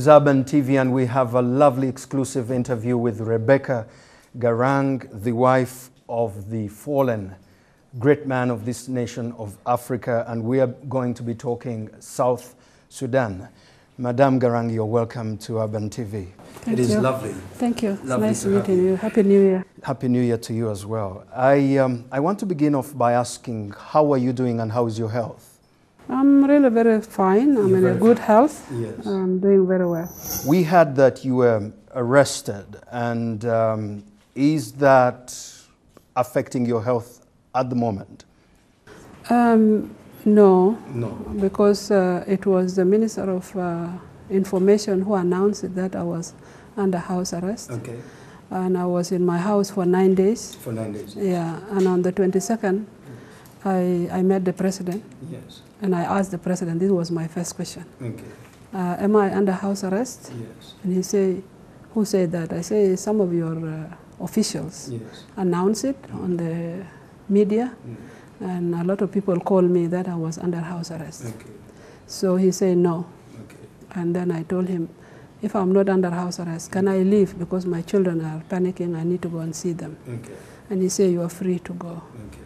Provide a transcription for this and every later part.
is Urban TV, and we have a lovely exclusive interview with Rebecca Garang, the wife of the fallen great man of this nation of Africa, and we are going to be talking South Sudan. Madame Garang, you're welcome to Urban TV. Thank you. It is lovely. Thank you. It's nice meeting you. Happy New Year. Happy New Year to you as well. I want to begin off by asking, how are you doing and how is your health? I'm really very fine. I'm in a good health. Yes. I'm doing very well. We heard that you were arrested, and is that affecting your health at the moment? No, No. because it was the Minister of Information who announced that I was under house arrest. Okay. And I was in my house for 9 days. For 9 days. Yeah, and on the 22nd, I met the president. Yes. And I asked the president, this was my first question. Okay. Am I under house arrest? Yes. And he said, who said that? I say, some of your officials Yes. announced it on the media, and a lot of people called me that I was under house arrest. Okay. So he said no. Okay. And then I told him, if I'm not under house arrest, can I leave? Because my children are panicking, I need to go and see them. Okay. And he said, you are free to go. Okay.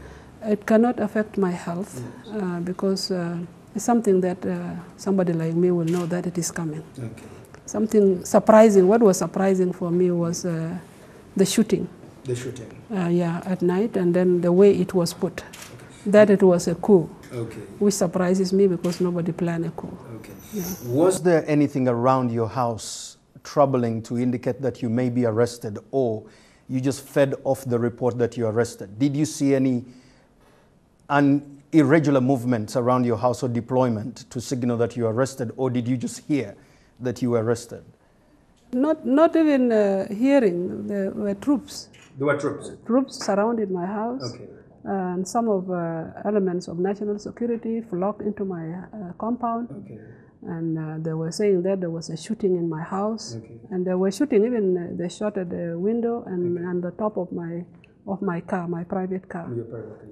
It cannot affect my health because it's something that somebody like me will know that it is coming. Okay. Something surprising, what was surprising for me was the shooting. The shooting. Yeah, at night, and then the way it was put. That it was a coup. Okay. Which surprises me because nobody planned a coup. Okay. Yeah. Was there anything around your house troubling to indicate that you may be arrested, or you just fed off the report that you're arrested? Did you see any irregular movements around your house or deployment to signal that you are arrested, or did you just hear that you were arrested? Not even hearing. There were troops. There were troops? Troops surrounded my house. Okay. And some of elements of national security flocked into my compound. Okay. And they were saying that there was a shooting in my house. Okay. And they were shooting, even they shot at the window and on the top of my car, my private car,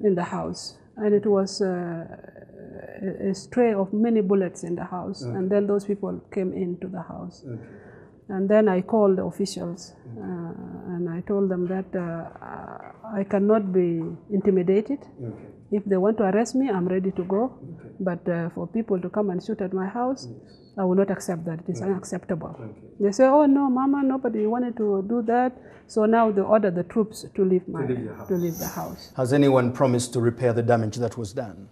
in the house. And it was a stray of many bullets in the house. Okay. And then those people came into the house. Okay. And then I called the officials and I told them that I cannot be intimidated. Okay. If they want to arrest me, I'm ready to go. Okay. But for people to come and shoot at my house, yes, I will not accept that. It is unacceptable. Okay. They say, oh no, Mama, nobody wanted to do that. So now they order the troops to leave the house. Has anyone promised to repair the damage that was done?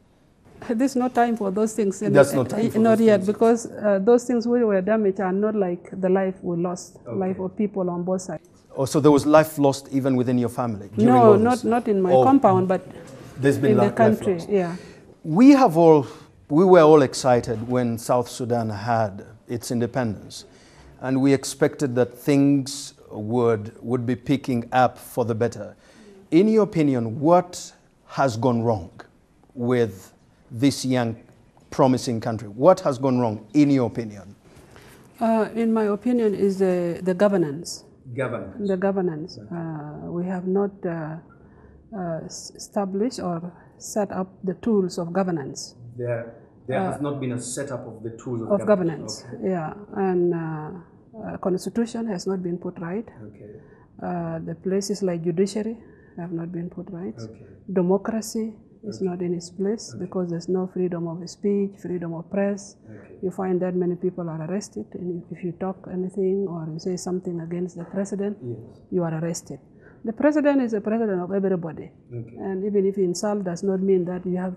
There's no time for those things. That's no time for not those yet, things. because those things we were damaged are not like the life we lost, life of people on both sides. Oh, so there was life lost even within your family? No, not in my compound, but there's been in the country. Life lost. Yeah. We were all excited when South Sudan had its independence, and we expected that things would be picking up for the better. In your opinion, what has gone wrong with this young, promising country? What has gone wrong, in your opinion? In my opinion, is the governance. Governance. The governance. We have not established or set up the tools of governance. There has not been a setup of the tools of governance. Okay. Yeah, and constitution has not been put right. Okay. The places like judiciary have not been put right. Okay. Democracy is not in its place because there's no freedom of speech, freedom of press. Okay. You find that many people are arrested, and if you talk anything or you say something against the president, yes, you are arrested. The president is the president of everybody. Okay. And even if you insult, does not mean that you have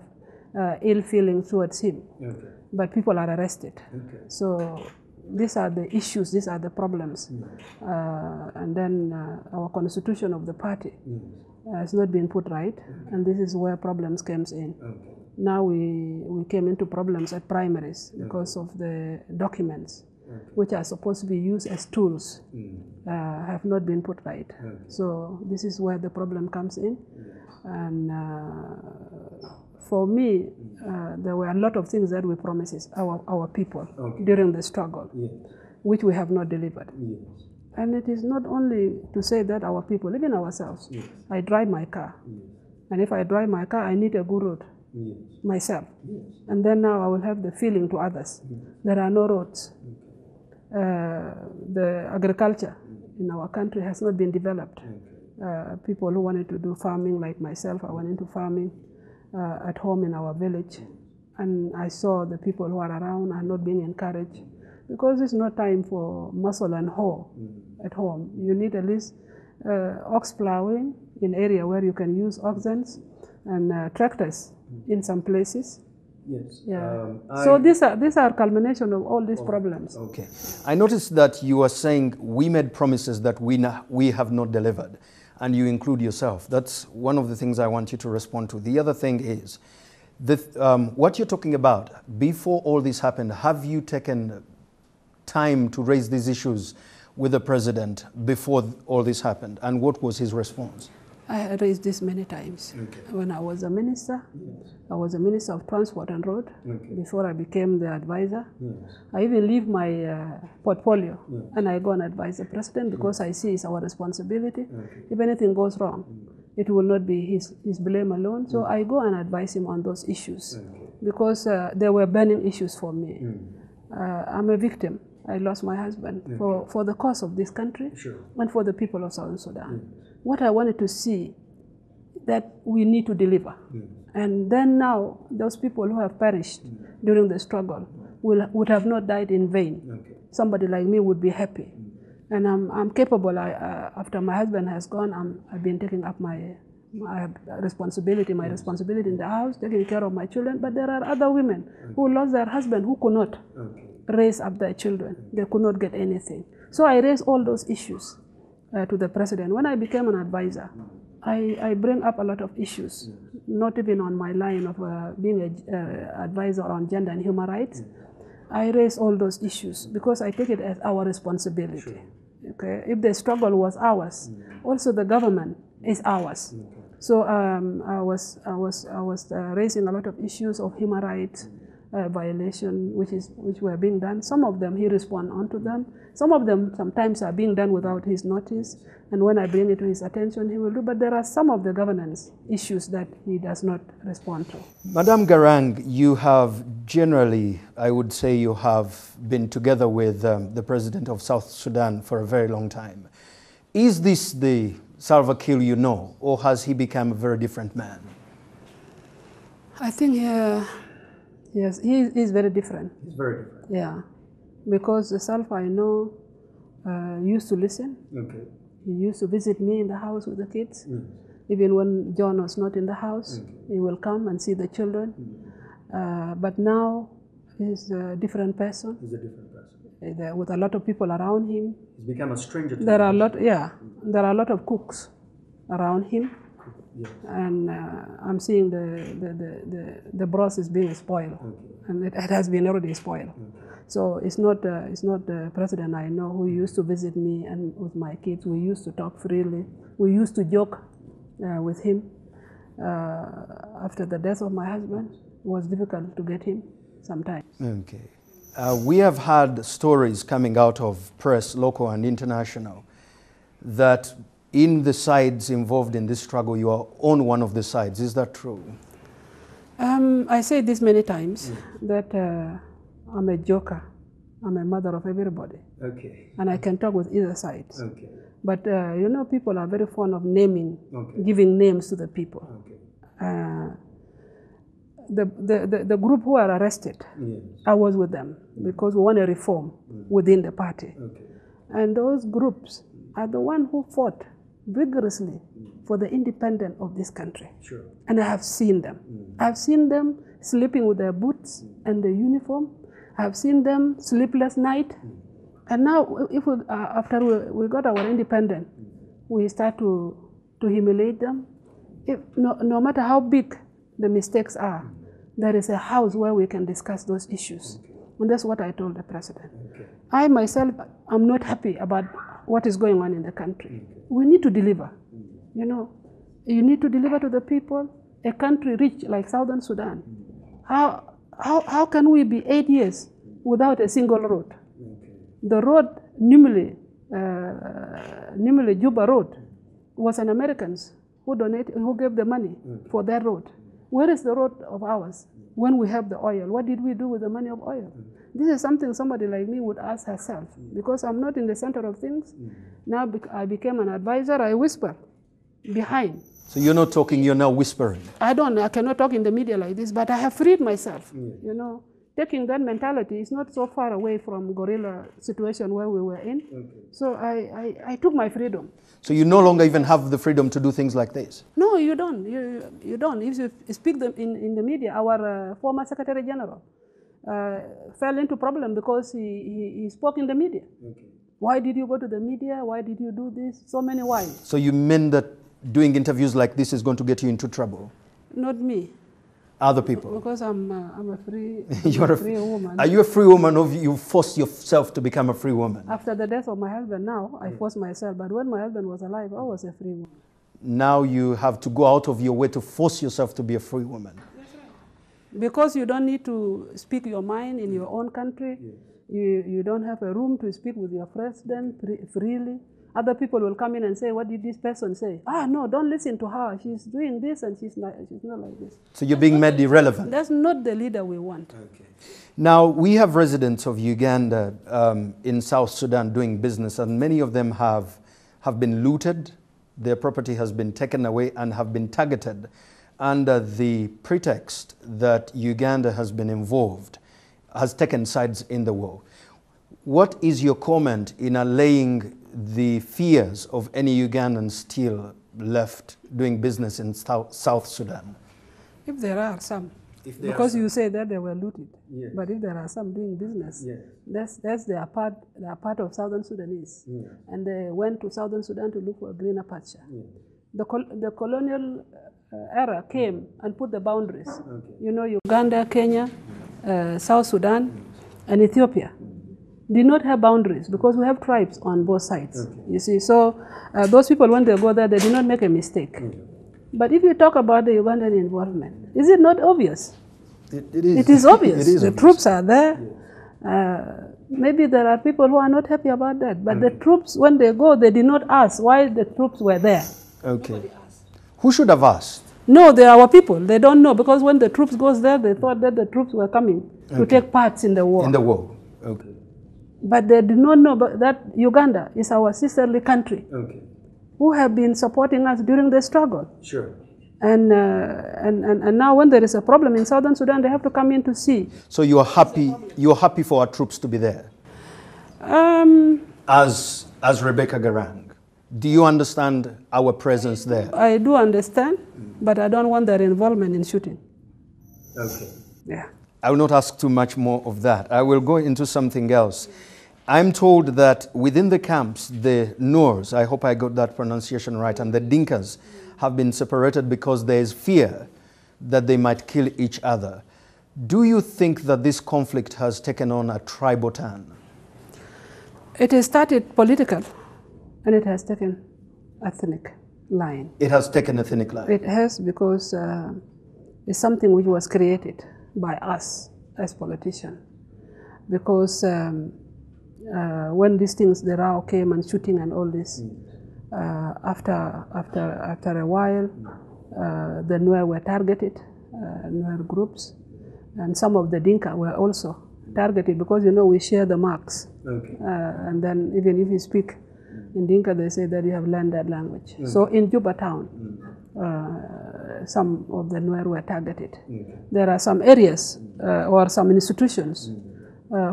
ill feeling towards him. Okay. But people are arrested. Okay. So these are the issues, these are the problems. Yes. And then our constitution of the party, yes, has not been put right. Okay. And this is where problems comes in. Okay. Now we came into problems at primaries because of the documents, which are supposed to be used as tools, have not been put right. Okay. So this is where the problem comes in. Yes. And for me, there were a lot of things that we promised our people during the struggle, yes, which we have not delivered. Yes. And it is not only to say that our people, even ourselves. Yes. I drive my car. Yes. And if I drive my car, I need a good road. Yes. Myself. Yes. And then now I will have the feeling to others. Yes. There are no roads. Okay. the agriculture in our country has not been developed. People who wanted to do farming, like myself, I went into farming at home in our village, and I saw the people who are around are not being encouraged, because it's not time for muscle and hoe at home. You need at least ox plowing in area where you can use oxen and tractors in some places. Yes. Yeah. So these are culmination of all these problems. Okay. I noticed that you are saying we made promises that we have not delivered, and you include yourself. That's one of the things I want you to respond to. The other thing is, what you're talking about, before all this happened, have you taken time to raise these issues with the president before all this happened? And what was his response? I raised this many times. Okay. When I was a minister, yes. I was a minister of transport and road, okay. Before I became the advisor. Yes. I even leave my portfolio, yes. And I go and advise the president, because I see it's our responsibility. Okay. If anything goes wrong, it will not be his blame alone. So I go and advise him on those issues, okay. Because they were burning issues for me. I'm a victim. I lost my husband, okay. for the cause of this country, sure. And for the people of South Sudan. What I wanted to see, that we need to deliver. And then now, those people who have perished during the struggle would have not died in vain. Okay. Somebody like me would be happy. And I'm capable. After my husband has gone, I've been taking up my responsibility in the house, taking care of my children. But there are other women who lost their husband, who could not raise up their children. They could not get anything. So I raised all those issues to the president. When I became an advisor, I bring up a lot of issues, not even on my line of being an advisor on gender and human rights. I raise all those issues because I take it as our responsibility. Sure. Okay, if the struggle was ours, also the government is ours. So I was raising a lot of issues of human rights violation, which were being done. Some of them he respond onto them. Some of them sometimes are being done without his notice, and when I bring it to his attention, he will do. But there are some of the governance issues that he does not respond to. Madam Garang, you have generally, I would say, you have been together with the president of South Sudan for a very long time. Is this the Salva Kiir you know, or has he become a very different man? I think yes, he is very different. He's very different. Yeah, because the Salva I know used to listen. Okay. He used to visit me in the house with the kids. Even when John was not in the house, he will come and see the children. But now he's a different person. He's a different person. With a lot of people around him. He's become a stranger to there are a lot, yeah. There are a lot of cooks around him. Yes. And I'm seeing the broth is being spoiled, and it has been already spoiled. So it's not the president I know who used to visit me, and with my kids we used to talk freely. We used to joke with him. After the death of my husband, it was difficult to get him sometimes. Okay. We have had stories coming out of press, local and international, that in the sides involved in this struggle, you are on one of the sides. Is that true? I say this many times, that I'm a joker. I'm a mother of everybody. Okay. And I can talk with either side. Okay. But you know, people are very fond of naming, giving names to the people. Okay. The group who are arrested, I was with them because we want a reform within the party. Okay. And those groups are the ones who fought vigorously for the independence of this country. Sure. And I have seen them. I've seen them sleeping with their boots and the uniform. I've seen them sleepless night. And now, if after we got our independence, we start to humiliate them. No matter how big the mistakes are, there is a house where we can discuss those issues. And that's what I told the president. I myself am not happy about what is going on in the country. We need to deliver. You know, you need to deliver to the people. A country rich like Southern Sudan, how can we be 8 years without a single road? The road, Nimile Juba Road, was an Americans who gave the money for that road. Where is the road of ours? When we have the oil, what did we do with the money of oil? This is something somebody like me would ask herself, because I'm not in the center of things. Now I became an advisor, I whisper behind. So you're not talking, you're now whispering. I cannot talk in the media like this, but I have freed myself, you know. Taking that mentality is not so far away from guerrilla situation where we were in. So I took my freedom. So you no longer even have the freedom to do things like this? No, you don't. You don't. If you speak in the media, our former Secretary General fell into problem because he spoke in the media. Why did you go to the media? Why did you do this? So many whys. So you mean that doing interviews like this is going to get you into trouble? Not me. Other people? Because I'm a free, free woman. Are you a free woman, or you forced yourself to become a free woman? After the death of my husband now, I forced myself. But when my husband was alive, I was a free woman. Now you have to go out of your way to force yourself to be a free woman. That's right. Because you don't need to speak your mind in your own country. You don't have a room to speak with your president freely. Other people will come in and say, what did this person say? Ah, no, don't listen to her. She's doing this and she's not like this. So you're being made irrelevant. That's not the leader we want. Okay. Now, we have residents of Uganda in South Sudan doing business, and many of them have been looted. Their property has been taken away and have been targeted under the pretext that Uganda has been involved, has taken sides in the war. What is your comment in allaying the fears of any Ugandans still left doing business in South Sudan? If there are some, because you say that they were looted, but if there are some doing business, they are part of Southern Sudanese, and they went to Southern Sudan to look for a greener pasture. The colonial era came and put the boundaries. You know, Uganda, Kenya, South Sudan, and Ethiopia did not have boundaries because we have tribes on both sides. You see, so those people, when they go there, they did not make a mistake. But if you talk about the Ugandan involvement, is it not obvious? It is. It is obvious. It is the obvious. Troops are there. Maybe there are people who are not happy about that. But the troops, when they go, they did not ask why the troops were there. Okay. Who should have asked? No, they are our people. They don't know, because when the troops goes there, they thought that the troops were coming to take parts in the war. In the war. Okay. But they did not know that Uganda is our sisterly country, who have been supporting us during the struggle. Sure. And now when there is a problem in Southern Sudan, they have to come in to see. So you are happy for our troops to be there? As Rebecca Garang, do you understand our presence there? I do understand, but I don't want their involvement in shooting. Okay. Yeah. I will not ask too much more of that. I will go into something else. I'm told that within the camps, the Noors, I hope I got that pronunciation right, and the Dinkas have been separated because there is fear that they might kill each other. Do you think that this conflict has taken on a tribal turn? It has started political, and it has taken ethnic line. It has taken ethnic line? It has, because it's something which was created by us as politicians. Because when these things, the row came and shooting and all this, after a while, the Nuer were targeted, Nuer groups, and some of the Dinka were also targeted, because, you know, we share the marks. And then even if you speak in Dinka, they say that you have learned that language. So in Juba town, some of the Nuer were targeted. There are some areas or some institutions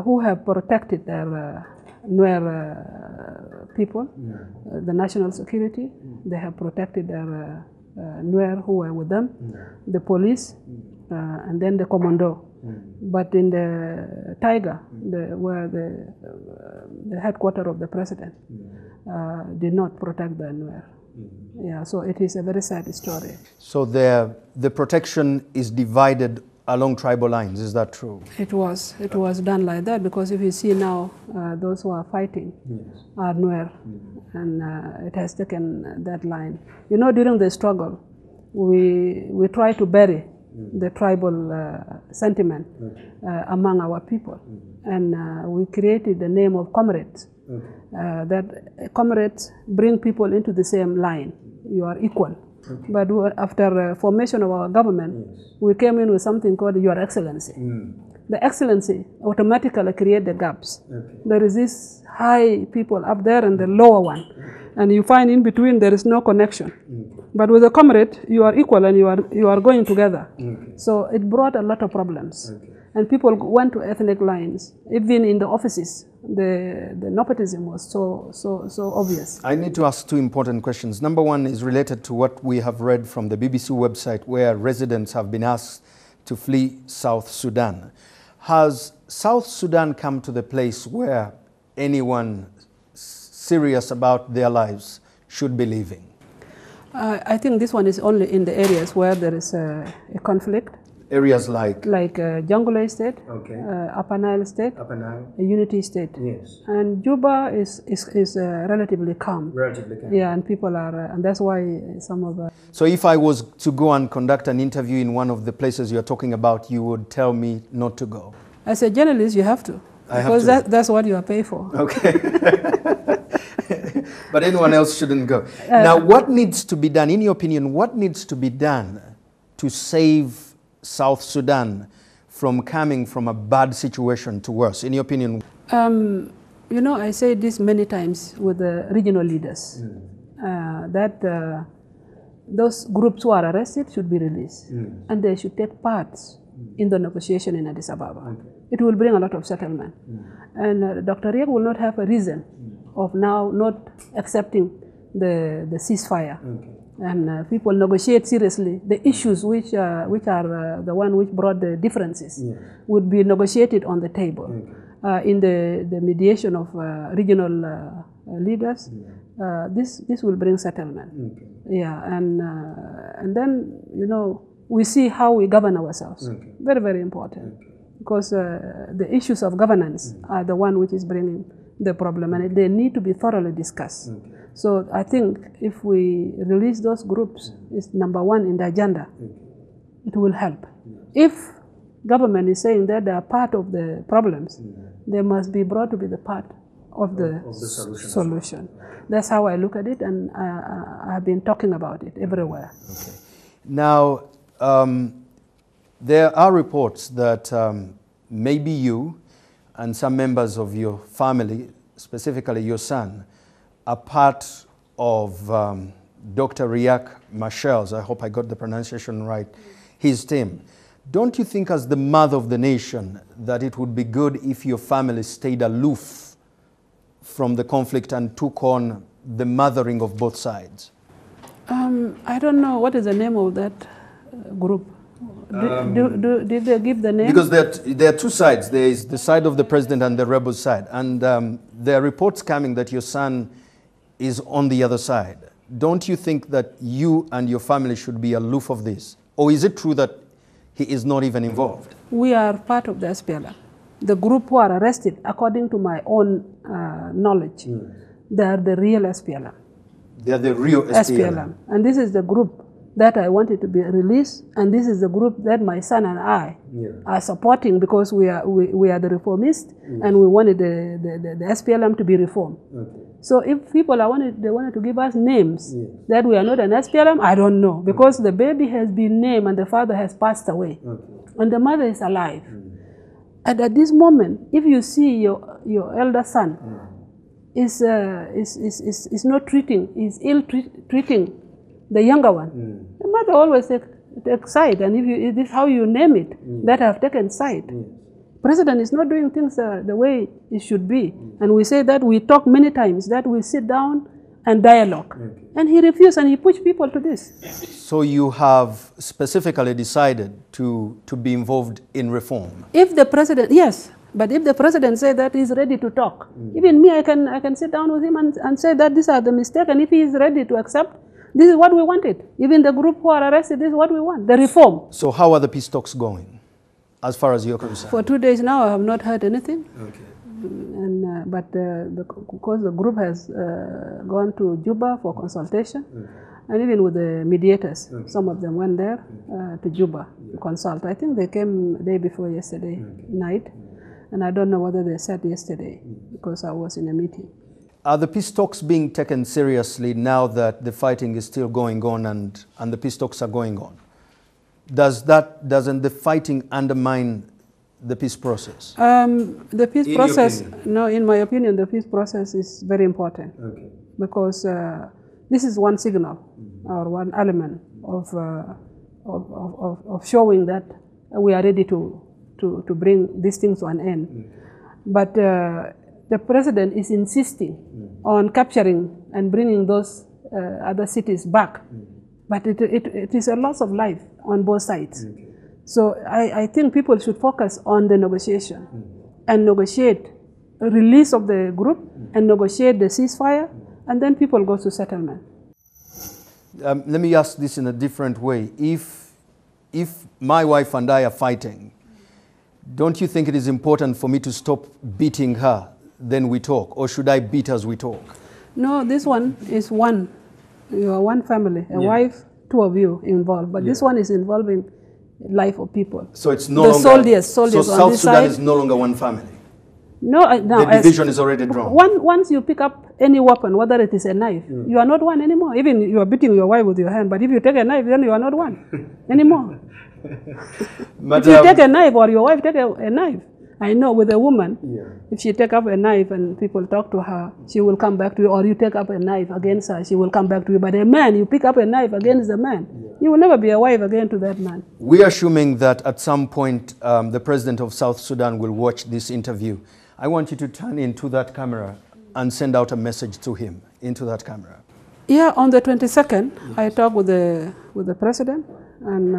who have protected their Nuer people, the national security. They have protected their Nuer who were with them, the police, and then the commando. But in the Tiger, where the headquarters of the president did not protect the Nuer. Yeah, so it is a very sad story. So the protection is divided along tribal lines, is that true? It was done like that, because if you see now, those who are fighting are Nuer, and it has taken that line. You know, during the struggle, we try to bury the tribal sentiment among our people, and we created the name of comrades. That comrades bring people into the same line. You are equal. But after formation of our government, we came in with something called Your Excellency. the excellency automatically create the gaps. Okay. There is this high people up there and the lower one. And you find in between there is no connection. But with a comrade, you are equal and you are going together. So it brought a lot of problems. And people went to ethnic lines. Even in the offices, the nepotism was so obvious. I need to ask two important questions. Number one is related to what we have read from the BBC website, where residents have been asked to flee South Sudan. Has South Sudan come to the place where anyone serious about their lives should be leaving? I think this one is only in the areas where there is a conflict. Areas like Jonglei State, okay. Upper Nile State, Upper Nile. a Unity State. Yes. And Juba is relatively calm. Relatively calm. Yeah, and people are, and that's why some of. So if I was to go and conduct an interview in one of the places you're talking about, you would tell me not to go? As a journalist, you have to. Because that's what you are paid for. Okay. But anyone else shouldn't go. Now, what needs to be done, in your opinion, what needs to be done to save South Sudan from coming from a bad situation to worse, in your opinion? You know, I say this many times with the regional leaders, that those groups who are arrested should be released, and they should take part in the negotiation in Addis Ababa. Okay. It will bring a lot of settlement. And Dr. Riek will not have a reason of now not accepting the ceasefire. Okay. And people negotiate seriously. The issues which are the one which brought the differences would be negotiated on the table. Okay. In the mediation of regional leaders. This will bring settlement. Okay. Yeah, and then, you know, we see how we govern ourselves. Okay. Very, very important. Okay. Because the issues of governance are the one which is bringing the problem, and they need to be thoroughly discussed. Okay. So I think if we release those groups, it's number one in the agenda. It will help. If government is saying that they are part of the problems, they must be brought to be the part of the solution. That's how I look at it, and I've been talking about it everywhere. Okay. Now, there are reports that maybe you and some members of your family, specifically your son, are part of Dr. Riek Machar's, I hope I got the pronunciation right, his team. Don't you think, as the mother of the nation, that it would be good if your family stayed aloof from the conflict and took on the mothering of both sides? I don't know what is the name of that group. Did they give the name? Because there are two sides. There is the side of the president and the rebel side. And there are reports coming that your son is on the other side. Don't you think that you and your family should be aloof of this? Or is it true that he is not even involved? We are part of the SPLM. The group who are arrested, according to my own knowledge, they are the real SPLM. They are the real SPLM. And this is the group that I wanted to be released, and this is the group that my son and I are supporting, because we are the reformists, and we wanted the SPLM to be reformed. Okay. So if people they wanted to give us names that we are not an SPLM, I don't know, because the baby has been named and the father has passed away, and the mother is alive. And at this moment, if you see your elder son is not treating, is ill treating the younger one, the mother always takes side, and if this is how you name it, that have taken side. President is not doing things the way it should be, and we say that we talk many times that we sit down and dialogue, and he refused, and he pushed people to this. So you have specifically decided to be involved in reform? If the president, yes, but if the president says that he's ready to talk, even me, I can sit down with him and say that these are the mistakes, and if he is ready to accept, this is what we wanted. Even the group who are arrested, this is what we want, the reform. So how are the peace talks going, as far as you're concerned? For 2 days now, I have not heard anything. Okay. And, because the group has gone to Juba for consultation, and even with the mediators, some of them went there to Juba to consult. I think they came the day before yesterday night, and I don't know whether they said yesterday, because I was in a meeting. Are the peace talks being taken seriously now that the fighting is still going on and the peace talks are going on? Doesn't the fighting undermine the peace process? The peace process, no, in my opinion, the peace process is very important. Okay. Because this is one signal or one element of showing that we are ready to bring these things to an end. But the president is insisting on capturing and bringing those other cities back. But it is a loss of life on both sides. So I think people should focus on the negotiation and negotiate a release of the group and negotiate the ceasefire, and then people go to settlement. Let me ask this in a different way. If my wife and I are fighting, don't you think it is important for me to stop beating her, then we talk? Or should I beat as we talk? No, this one is one. You are one family, a wife, two of you involved. But this one is involving life of people. So it's no longer... soldiers so on South this Sudan side is no longer one family? No, no. The division is already drawn. Once you pick up any weapon, whether it is a knife, you are not one anymore. Even you are beating your wife with your hand, but if you take a knife, then you are not one anymore. If you take a knife or your wife take a knife, I know with a woman, if she take up a knife and people talk to her, she will come back to you, or you take up a knife against her, she will come back to you. But a man, you pick up a knife against the man, you will never be a wife again to that man. We are assuming that at some point the president of South Sudan will watch this interview. I want you to turn into that camera and send out a message to him into that camera. Yeah, on the 22nd, I talked with the president, and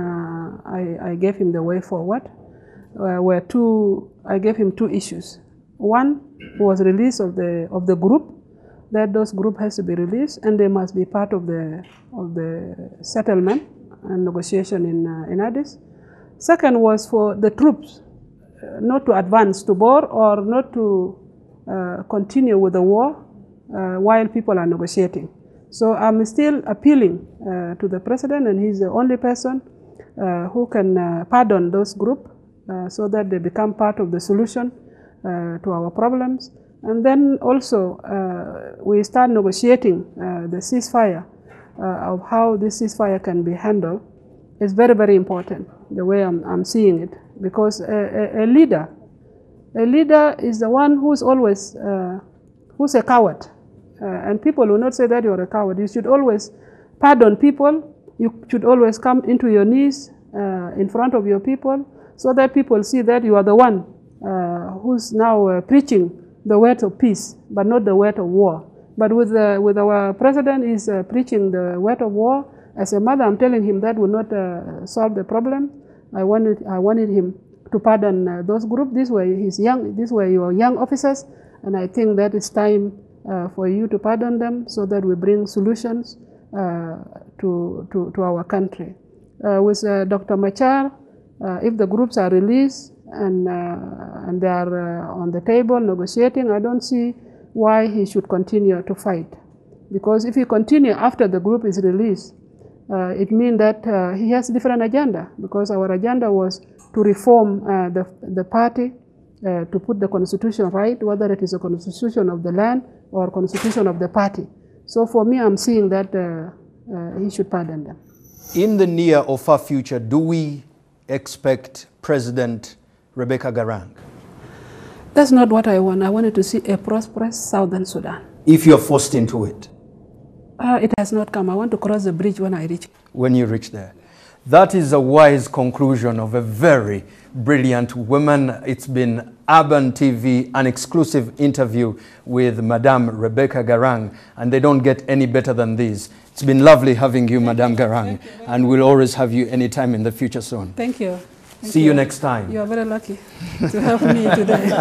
I gave him the way forward. I gave him two issues. One was release of the group, that those group has to be released, and they must be part of the settlement and negotiation in Addis. Second was for the troops not to advance to Bor or not to continue with the war while people are negotiating. So I'm still appealing to the president, and he's the only person who can pardon those groups so that they become part of the solution to our problems. And then also we start negotiating the ceasefire, of how this ceasefire can be handled. Is very, very important, the way I'm seeing it. Because a leader is the one who's always, who's a coward. And people will not say that you're a coward. You should always pardon people. You should always come into your knees in front of your people, so that people see that you are the one who's now preaching the word of peace, but not the word of war. But with our president is preaching the word of war. As a mother, I'm telling him that will not solve the problem. I wanted him to pardon those groups. This way he's young. This way you are young officers, and I think that it's time for you to pardon them, so that we bring solutions to our country. With Dr. Machar, if the groups are released and they are on the table negotiating, I don't see why he should continue to fight. Because if he continue after the group is released, it means that he has a different agenda, because our agenda was to reform the party, to put the constitution right, whether it is a constitution of the land or constitution of the party. So for me, I'm seeing that he should pardon them. In the near or far future, do we expect President Rebecca Garang? That's not what I want. I wanted to see a prosperous Southern Sudan. If you're forced into it? It has not come. I want to cross the bridge when I reach. When you reach there. That is a wise conclusion of a very brilliant woman. It's been Urban TV, an exclusive interview with Madame Rebecca Garang, and they don't get any better than this. It's been lovely having you, Madame Garang, and we'll always have you anytime in the future soon. Thank you. See you next time. You are very lucky to have me today.